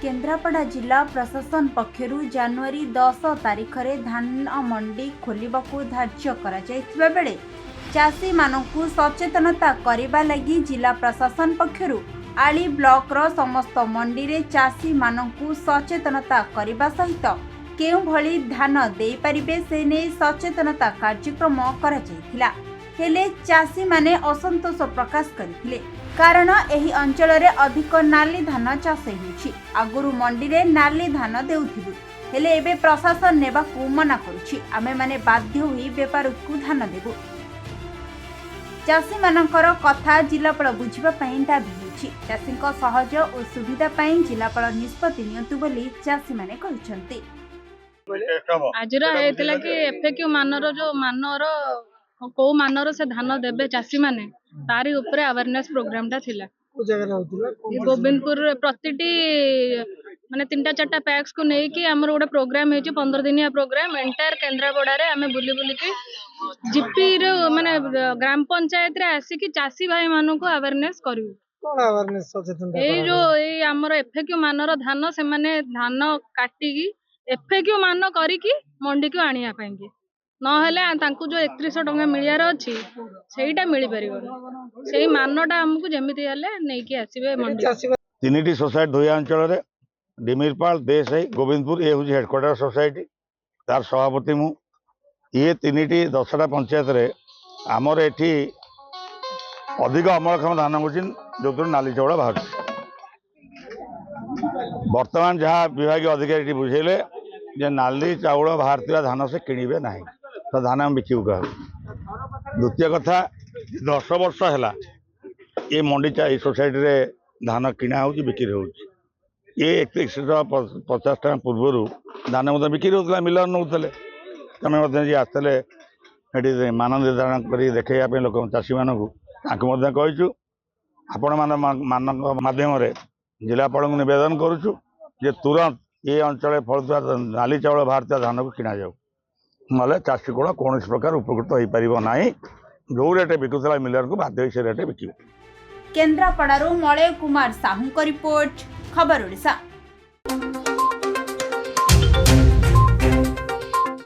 केन्द्रापड़ा जिला प्रशासन पक्षरु जनवरी 10 तारिख रे धान मंडी खोलिबाकू धार्य करा जायतिबा बेले चाषी मानकू सचेतनता करिबा लागि जिला प्रशासन पक्षरु आली ब्लॉक रो समस्त मंडी रे चाषी मानकू सचेतनता करिबा सहित केउ भली धान देई परिबे से नै सचेतनता कार्यक्रम करा जायतिला। हेले चाषी माने असंतोष प्रकाश करथिले कारण एही अंचल रे अधिक नाली धान चाष होउछि। आगुरु मंडी रे नाली धान देउथिबु हेले एबे प्रशासन नेबा को मना करूछि। आमे माने बाध्य होई व्यापार को धान देबु। चाषी मानकर कथा जिलापाल बुझिबा पई दाबी होउछि। चाषीक सहज और सुविधा पई जिलापाल निष्पत्ति नियंतु बोली चाषी माने कहउछन्ति। आजरा हेतला कि एफएक्यू मानर जो मानर को मानर से धान देबे चाषी माने तारी ऊपर अवेयरनेस प्रोग्राम टा थिला। गोविंदपुर प्रतिटी माने 3-4 पैक्स को नहीं कि हमर गोटे प्रोग्राम है 15 दिनिया प्रोग्राम एंटायर केन्द्रापड़ा रे आमे बुली बुली के जीपी रे माने ग्राम पंचायत रे आसी कि चाषी भाई मानु को अवेयरनेस करिवु। कोन अवेयरनेस सचेतनता ए जो ए हमर एफएक्यू मानर धान से माने धान काटी की एफएक्यू मान करी की मंडी को आनिया पाएंगे नहेले तांकु जो 3100 टंका मिलियार अछि सेईटा मिली परिबो सेई मानटा हमकु जेमिति हले नै कि आसीबे मंडी। तीनिटी सोसाइटी दुई अंचल रे डिमिरपाल देसाई गोविंदपुर ये हूँ हेडक्वार्टर सोसाइटी तार सभापति मु ये तीनिटी 10टा पंचायत रे आमर एठी अधिक अमलक्षम धान हो जो नाली चाउल बाहर वर्तमान जहाँ विभाग अधिकारी बुझेले जे नाली चाउल बाहर धान से किणवे ना तो धान हम बिकू क्या। द्वितीय कथा 10 वर्ष है ये मंडी सोसाइटी रे धान किणा हो बिक्री हो ये 3150 टका पूर्व धान मत बिक्री होता मिलर नौते जी आसते ये मान निर्धारण कर देखा लोक चाषी मानू कहीचु आपण माध्यम जिलापाल को निवेदन करुचु जे तुरंत ये अंचल फलुआ नाली चाउल बाहर धान को किणा जाऊ ना चाषी कूल कौन प्रकार उपकृत हो पार ना जो रेट बिकुला मिलर को बाध्य से रेट बिक। केन्द्रापड़ारू मलय कुमार साहू रिपोर्ट खबर ओडिशा।